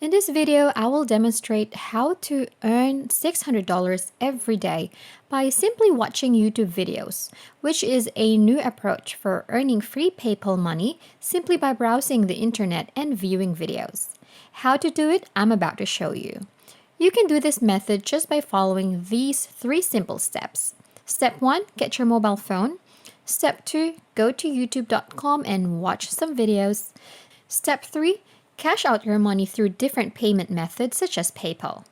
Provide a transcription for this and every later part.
In this video, I will demonstrate how to earn $600 every day by simply watching YouTube videos, which is a new approach for earning free PayPal money simply by browsing the internet and viewing videos. How to do it, I'm about to show you. You can do this method just by following these 3 simple steps. Step 1, get your mobile phone. Step 2, go to youtube.com and watch some videos. Step 3, cash out your money through different payment methods such as PayPal.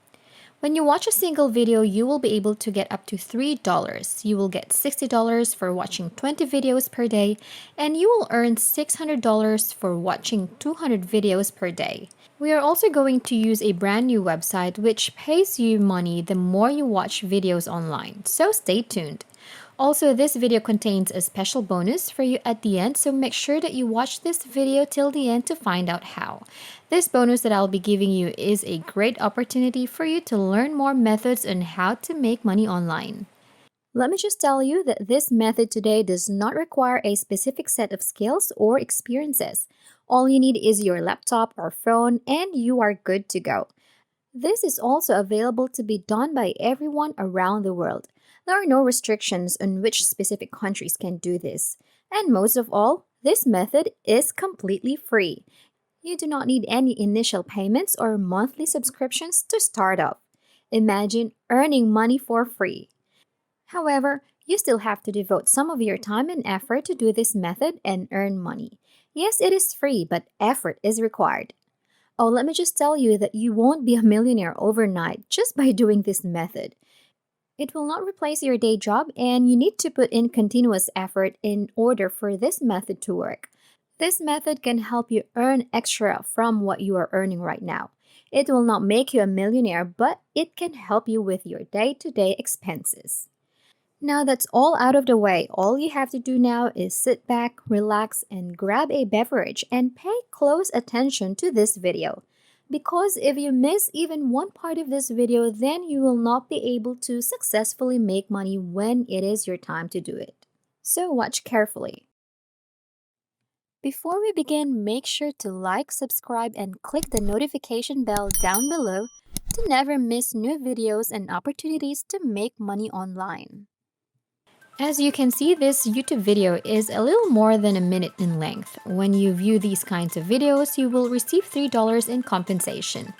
When you watch a single video, you will be able to get up to $3. You will get $60 for watching 20 videos per day, and you will earn $600 for watching 200 videos per day. We are also going to use a brand new website which pays you money the more you watch videos online, so stay tuned. Also, this video contains a special bonus for you at the end, so make sure that you watch this video till the end to find out how. This bonus that I'll be giving you is a great opportunity for you to learn more methods on how to make money online. Let me just tell you that this method today does not require a specific set of skills or experiences. All you need is your laptop or phone and you are good to go. This is also available to be done by everyone around the world. There are no restrictions on which specific countries can do this. And most of all, this method is completely free. You do not need any initial payments or monthly subscriptions to start off. Imagine earning money for free. However, you still have to devote some of your time and effort to do this method and earn money. Yes, it is free, but effort is required. Oh, let me just tell you that you won't be a millionaire overnight just by doing this method. It will not replace your day job, and you need to put in continuous effort in order for this method to work. This method can help you earn extra from what you are earning right now. It will not make you a millionaire, but it can help you with your day-to-day expenses. Now that's all out of the way, all you have to do now is sit back, relax, and grab a beverage and pay close attention to this video. Because if you miss even one part of this video, then you will not be able to successfully make money when it is your time to do it. So watch carefully. Before we begin, make sure to like, subscribe, and click the notification bell down below to never miss new videos and opportunities to make money online. As you can see, this YouTube video is a little more than a minute in length. When you view these kinds of videos, you will receive $3 in compensation.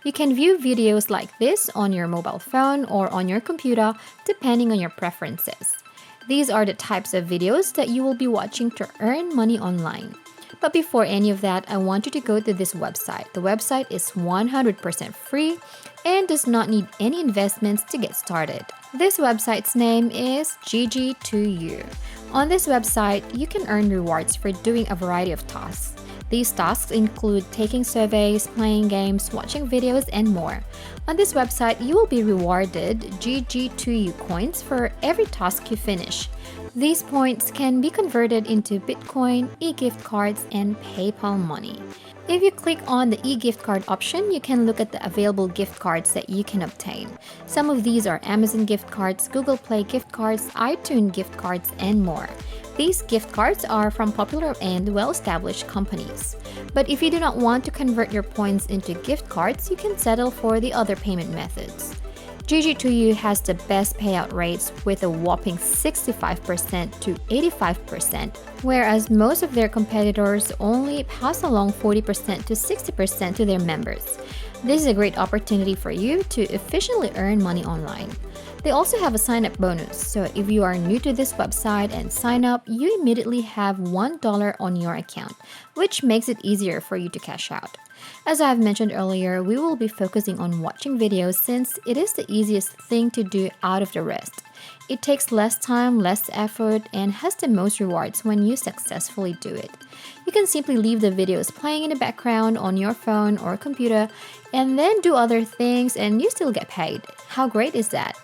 You can view videos like this on your mobile phone or on your computer, depending on your preferences. These are the types of videos that you will be watching to earn money online. But before any of that, I want you to go to this website. The website is 100% free and does not need any investments to get started. This website's name is GG2U. On this website, you can earn rewards for doing a variety of tasks. These tasks include taking surveys, playing games, watching videos, and more. On this website, you will be rewarded GG2U coins for every task you finish. These points can be converted into Bitcoin, e-gift cards, and PayPal money. If you click on the e-gift card option, you can look at the available gift cards that you can obtain. Some of these are Amazon gift cards, Google Play gift cards, iTunes gift cards, and more. These gift cards are from popular and well-established companies. But if you do not want to convert your points into gift cards, you can settle for the other payment methods. GG2U has the best payout rates with a whopping 65% to 85%, whereas most of their competitors only pass along 40% to 60% to their members. This is a great opportunity for you to efficiently earn money online. They also have a sign-up bonus, so if you are new to this website and sign up, you immediately have $1 on your account, which makes it easier for you to cash out. As I have mentioned earlier, we will be focusing on watching videos since it is the easiest thing to do out of the rest. It takes less time, less effort, and has the most rewards when you successfully do it. You can simply leave the videos playing in the background on your phone or computer and then do other things and you still get paid. How great is that?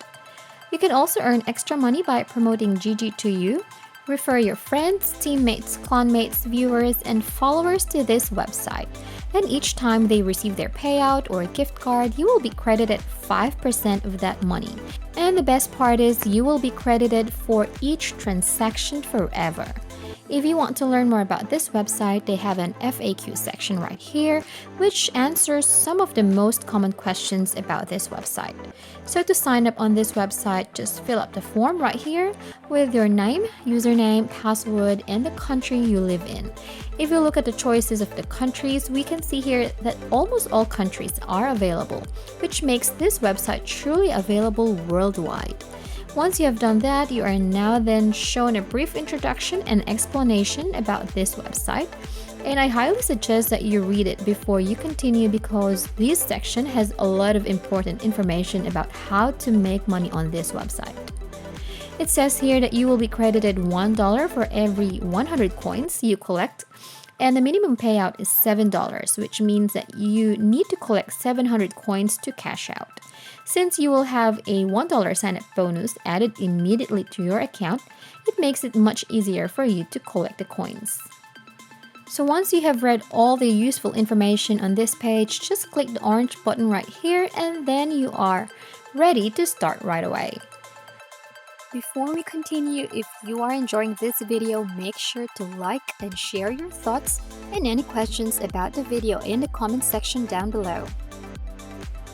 You can also earn extra money by promoting GG2U. Refer your friends, teammates, clanmates, viewers, and followers to this website. And each time they receive their payout or gift card, you will be credited 5% of that money. And the best part is you will be credited for each transaction forever. If you want to learn more about this website, they have an FAQ section right here, which answers some of the most common questions about this website. So to sign up on this website, just fill up the form right here with your name, username, password, and the country you live in. If you look at the choices of the countries, we can see here that almost all countries are available, which makes this website truly available worldwide. Once you have done that, you are now then shown a brief introduction and explanation about this website. And I highly suggest that you read it before you continue because this section has a lot of important information about how to make money on this website. It says here that you will be credited $1 for every 100 coins you collect, and the minimum payout is $7, which means that you need to collect 700 coins to cash out. Since you will have a $1 sign-up bonus added immediately to your account, it makes it much easier for you to collect the coins. So once you have read all the useful information on this page, just click the orange button right here and then you are ready to start right away. Before we continue, if you are enjoying this video, make sure to like and share your thoughts and any questions about the video in the comment section down below.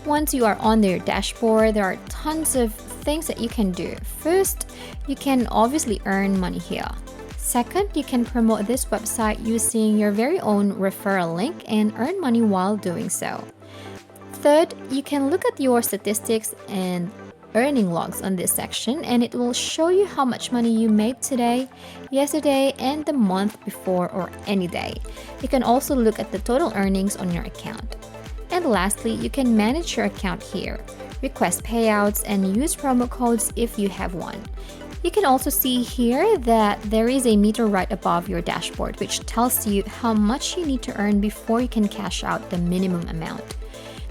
Once you are on your dashboard, there are tons of things that you can do. First, you can obviously earn money here. Second, you can promote this website using your very own referral link and earn money while doing so. Third, you can look at your statistics and earning logs on this section, and it will show you how much money you made today, yesterday, and the month before or any day. You can also look at the total earnings on your account. And lastly, you can manage your account here, request payouts, and use promo codes if you have one. You can also see here that there is a meter right above your dashboard, which tells you how much you need to earn before you can cash out the minimum amount.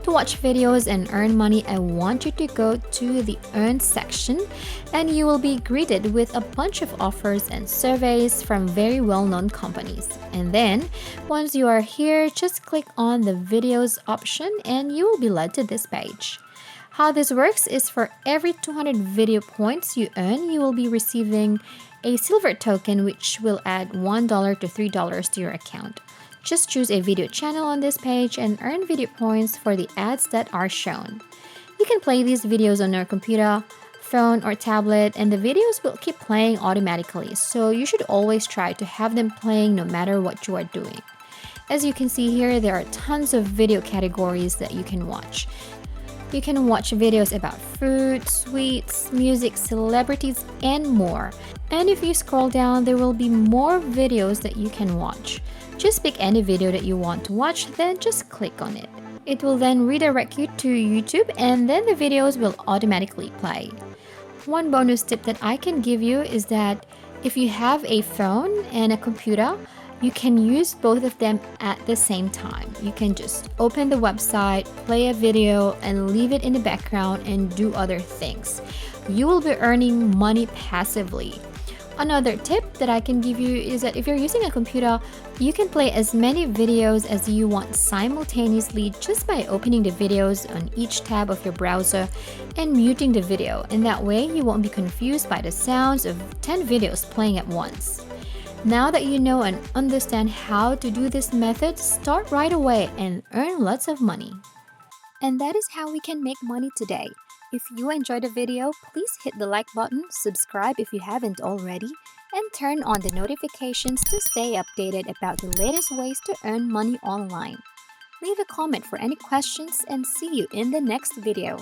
To watch videos and earn money, I want you to go to the Earn section and you will be greeted with a bunch of offers and surveys from very well-known companies. And then, once you are here, just click on the videos option and you will be led to this page. How this works is for every 200 video points you earn, you will be receiving a silver token which will add $1 to $3 to your account. Just choose a video channel on this page and earn video points for the ads that are shown. You can play these videos on your computer, phone, or tablet, and the videos will keep playing automatically, so you should always try to have them playing no matter what you are doing. As you can see here, there are tons of video categories that you can watch. You can watch videos about food, sweets, music, celebrities, and more. And if you scroll down, there will be more videos that you can watch. Just pick any video that you want to watch, then just click on it. It will then redirect you to YouTube and then the videos will automatically play. One bonus tip that I can give you is that if you have a phone and a computer, you can use both of them at the same time. You can just open the website, play a video, and leave it in the background and do other things. You will be earning money passively. Another tip that I can give you is that if you're using a computer, you can play as many videos as you want simultaneously just by opening the videos on each tab of your browser and muting the video. And that way you won't be confused by the sounds of 10 videos playing at once. Now that you know and understand how to do this method, start right away and earn lots of money. And that is how we can make money today. If you enjoyed the video, please hit the like button, subscribe if you haven't already, and turn on the notifications to stay updated about the latest ways to earn money online. Leave a comment for any questions and see you in the next video.